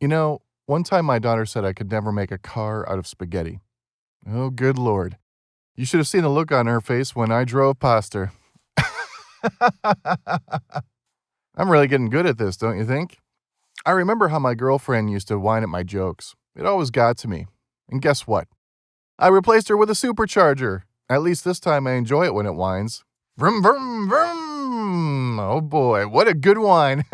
You know, one time my daughter said I could never make a car out of spaghetti. Oh, good Lord. You should have seen the look on her face when I drove past her. I'm really getting good at this, don't you think? I remember how my girlfriend used to whine at my jokes. It always got to me. And guess what? I replaced her with a supercharger. At least this time I enjoy it when it whines. Vroom, vroom, vroom. Oh boy, what a good whine.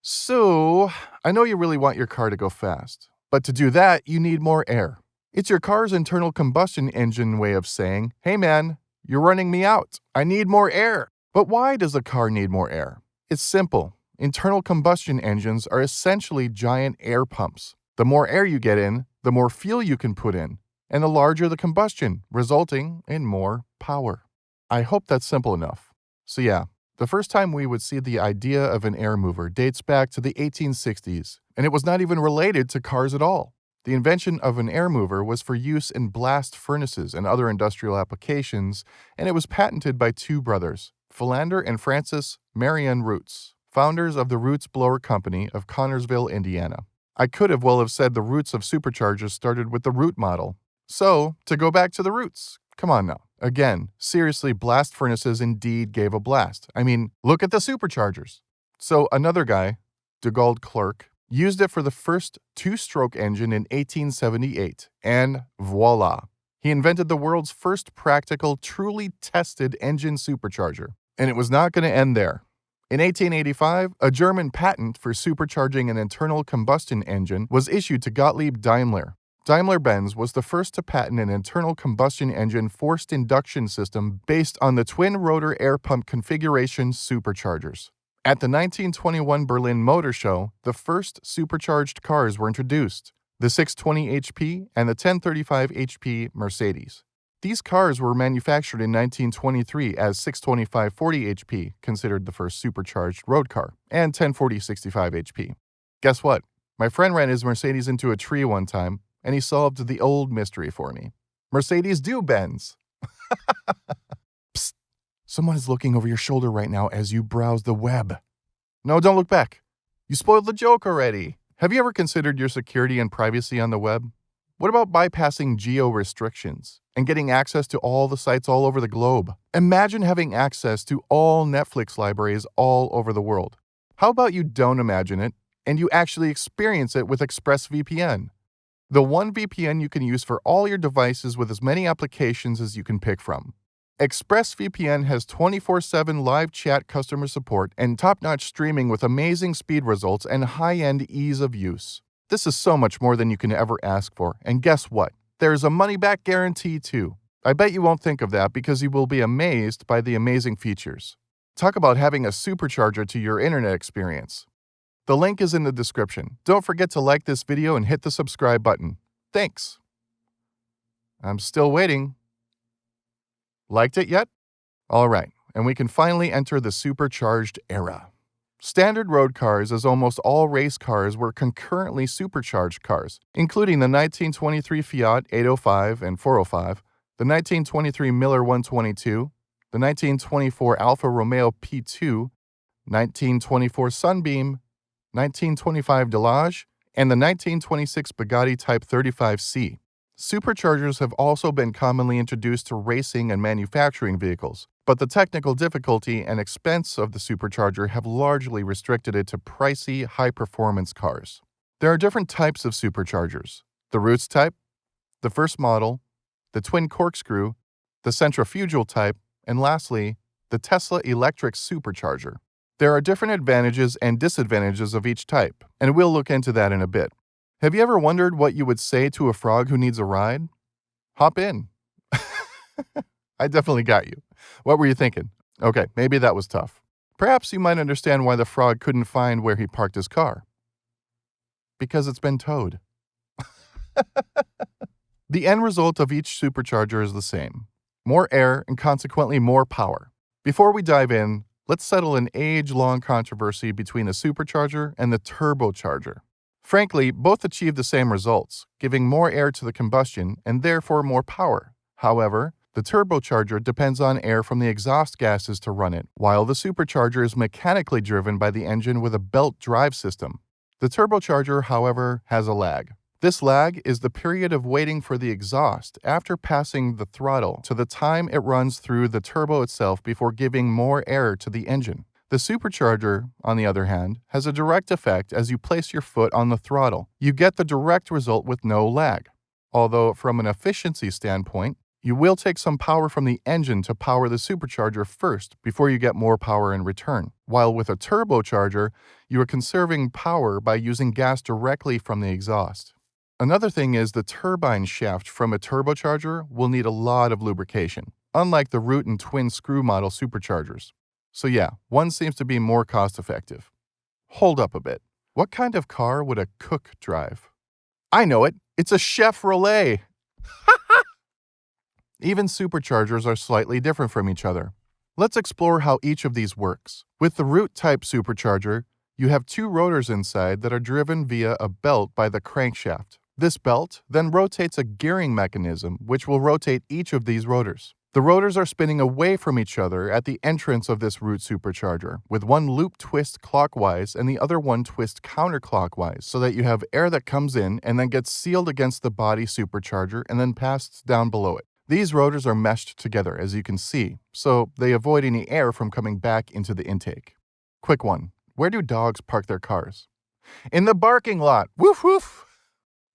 So, I know you really want your car to go fast. But to do that, you need more air. It's your car's internal combustion engine way of saying, hey man, you're running me out. I need more air. But why does a car need more air? It's simple. Internal combustion engines are essentially giant air pumps. The more air you get in, the more fuel you can put in, and the larger the combustion, resulting in more power. I hope that's simple enough. So yeah, the first time we would see the idea of an air mover dates back to the 1860s, and it was not even related to cars at all. The invention of an air mover was for use in blast furnaces and other industrial applications, and it was patented by two brothers, Philander and Francis Marion Roots, founders of the Roots Blower Company of Connersville, Indiana. I could have well have said the roots of superchargers started with the Root model. So, to go back to the roots, come on now. Again, seriously, blast furnaces indeed gave a blast. I mean, look at the superchargers. So another guy, Dugald Clerk, used it for the first two-stroke engine in 1878, and voila! He invented the world's first practical, truly tested engine supercharger. And it was not going to end there. In 1885, a German patent for supercharging an internal combustion engine was issued to Gottlieb Daimler. Daimler-Benz was the first to patent an internal combustion engine forced induction system based on the twin-rotor air pump configuration superchargers. At the 1921 Berlin Motor Show, the first supercharged cars were introduced, the 620 HP and the 1035 HP Mercedes. These cars were manufactured in 1923 as 625/40 HP, considered the first supercharged road car, and 1040/65 HP. Guess what? My friend ran his Mercedes into a tree one time, and he solved the old mystery for me. Mercedes do bends. Psst. Someone is looking over your shoulder right now as you browse the web. No, don't look back. You spoiled the joke already. Have you ever considered your security and privacy on the web? What about bypassing geo-restrictions and getting access to all the sites all over the globe? Imagine having access to all Netflix libraries all over the world. How about you don't imagine it and you actually experience it with ExpressVPN? The one VPN you can use for all your devices with as many applications as you can pick from. ExpressVPN has 24/7 live chat customer support and top-notch streaming with amazing speed results and high-end ease of use. This is so much more than you can ever ask for, and guess what? There's a money-back guarantee too. I bet you won't think of that because you will be amazed by the amazing features. Talk about having a supercharger to your internet experience. The link is in the description. Don't forget to like this video and hit the subscribe button. Thanks. I'm still waiting. Liked it yet? All right, and we can finally enter the supercharged era. Standard road cars, as almost all race cars, were concurrently supercharged cars, including the 1923 Fiat 805 and 405, the 1923 Miller 122, the 1924 Alfa Romeo P2, 1924 Sunbeam, 1925 Delage, and the 1926 Bugatti Type 35C. Superchargers have also been commonly introduced to racing and manufacturing vehicles, but the technical difficulty and expense of the supercharger have largely restricted it to pricey, high-performance cars. There are different types of superchargers: the Roots type, the first model, the twin corkscrew, the centrifugal type, and lastly, the Tesla electric supercharger. There are different advantages and disadvantages of each type, and we'll look into that in a bit. Have you ever wondered what you would say to a frog who needs a ride? Hop in. I definitely got you. What were you thinking? Okay, maybe that was tough. Perhaps you might understand why the frog couldn't find where he parked his car. Because it's been towed. The end result of each supercharger is the same: more air and consequently more power. Before we dive in, let's settle an age-long controversy between the supercharger and the turbocharger. Frankly, both achieve the same results, giving more air to the combustion and therefore more power. However, the turbocharger depends on air from the exhaust gases to run it, while the supercharger is mechanically driven by the engine with a belt drive system. The turbocharger, however, has a lag. This lag is the period of waiting for the exhaust after passing the throttle to the time it runs through the turbo itself before giving more air to the engine. The supercharger, on the other hand, has a direct effect as you place your foot on the throttle. You get the direct result with no lag. Although, from an efficiency standpoint, you will take some power from the engine to power the supercharger first before you get more power in return. While with a turbocharger, you are conserving power by using gas directly from the exhaust. Another thing is the turbine shaft from a turbocharger will need a lot of lubrication, unlike the root and twin screw model superchargers. So yeah, one seems to be more cost-effective. Hold up a bit. What kind of car would a cook drive? I know it! It's a Chevrolet! Even superchargers are slightly different from each other. Let's explore how each of these works. With the root-type supercharger, you have two rotors inside that are driven via a belt by the crankshaft. This belt then rotates a gearing mechanism which will rotate each of these rotors. The rotors are spinning away from each other at the entrance of this root supercharger, with one loop twist clockwise and the other one twist counterclockwise, so that you have air that comes in and then gets sealed against the body supercharger and then passed down below it. These rotors are meshed together, as you can see, so they avoid any air from coming back into the intake. Quick one. Where do dogs park their cars? In the parking lot! Woof woof!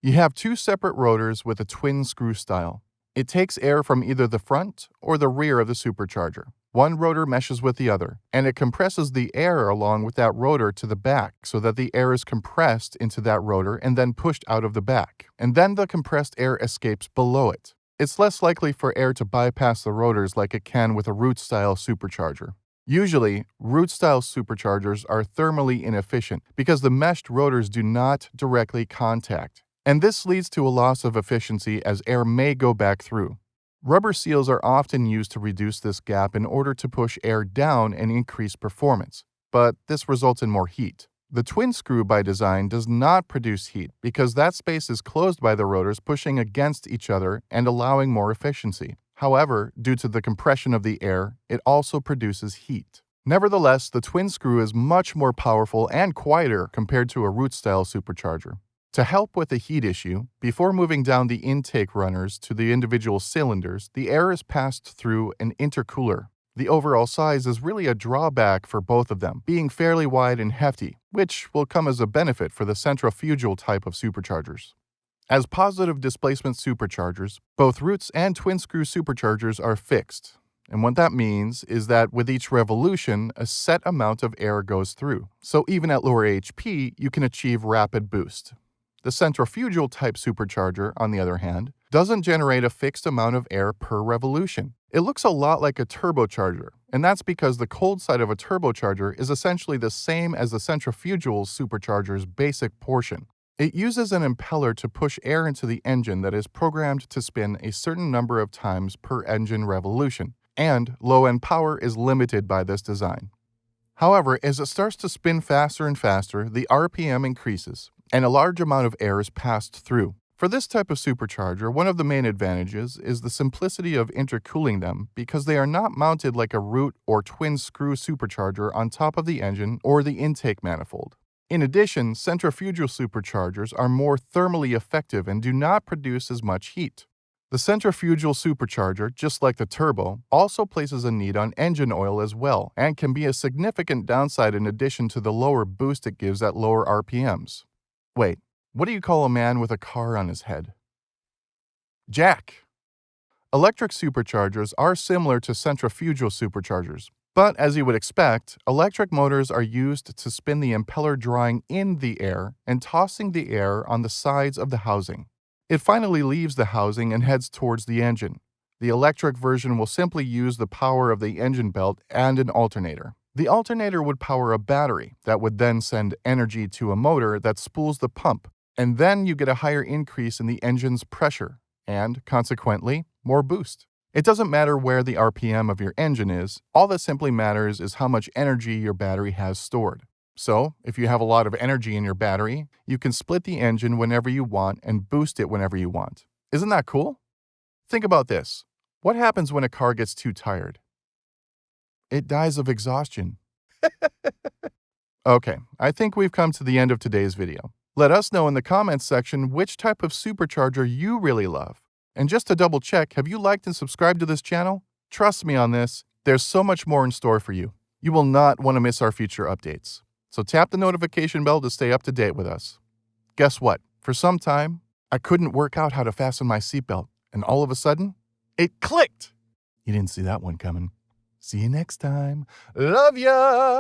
You have two separate rotors with a twin screw style. It takes air from either the front or the rear of the supercharger. One rotor meshes with the other, and it compresses the air along with that rotor to the back so that the air is compressed into that rotor and then pushed out of the back. And then the compressed air escapes below it. It's less likely for air to bypass the rotors like it can with a root-style supercharger. Usually, root-style superchargers are thermally inefficient because the meshed rotors do not directly contact, and this leads to a loss of efficiency as air may go back through. Rubber seals are often used to reduce this gap in order to push air down and increase performance, but this results in more heat. The twin screw by design does not produce heat because that space is closed by the rotors pushing against each other and allowing more efficiency. However, due to the compression of the air, it also produces heat. Nevertheless, the twin screw is much more powerful and quieter compared to a root-style supercharger. To help with the heat issue, before moving down the intake runners to the individual cylinders, the air is passed through an intercooler. The overall size is really a drawback for both of them, being fairly wide and hefty, which will come as a benefit for the centrifugal type of superchargers. As positive displacement superchargers, both roots and twin screw superchargers are fixed. And what that means is that with each revolution, a set amount of air goes through. So even at lower HP, you can achieve rapid boost. The centrifugal type supercharger, on the other hand, doesn't generate a fixed amount of air per revolution. It looks a lot like a turbocharger, and that's because the cold side of a turbocharger is essentially the same as the centrifugal supercharger's basic portion. It uses an impeller to push air into the engine that is programmed to spin a certain number of times per engine revolution, and low-end power is limited by this design. However, as it starts to spin faster and faster, the RPM increases, and a large amount of air is passed through. For this type of supercharger, one of the main advantages is the simplicity of intercooling them because they are not mounted like a root or twin screw supercharger on top of the engine or the intake manifold. In addition, centrifugal superchargers are more thermally effective and do not produce as much heat. The centrifugal supercharger, just like the turbo, also places a need on engine oil as well and can be a significant downside in addition to the lower boost it gives at lower RPMs. Wait, what do you call a man with a car on his head? Jack! Electric superchargers are similar to centrifugal superchargers, but as you would expect, electric motors are used to spin the impeller drawing in the air and tossing the air on the sides of the housing. It finally leaves the housing and heads towards the engine. The electric version will simply use the power of the engine belt and an alternator. The alternator would power a battery that would then send energy to a motor that spools the pump, and then you get a higher increase in the engine's pressure, and, consequently, more boost. It doesn't matter where the RPM of your engine is, all that simply matters is how much energy your battery has stored. So, if you have a lot of energy in your battery, you can split the engine whenever you want and boost it whenever you want. Isn't that cool? Think about this. What happens when a car gets too tired? It dies of exhaustion. Okay, I think we've come to the end of today's video. Let us know in the comments section which type of supercharger you really love. And just to double check, have you liked and subscribed to this channel? Trust me on this, there's so much more in store for you. You will not want to miss our future updates. So tap the notification bell to stay up to date with us. Guess what? For some time, I couldn't work out how to fasten my seatbelt, and all of a sudden, it clicked! You didn't see that one coming. See you next time. Love ya!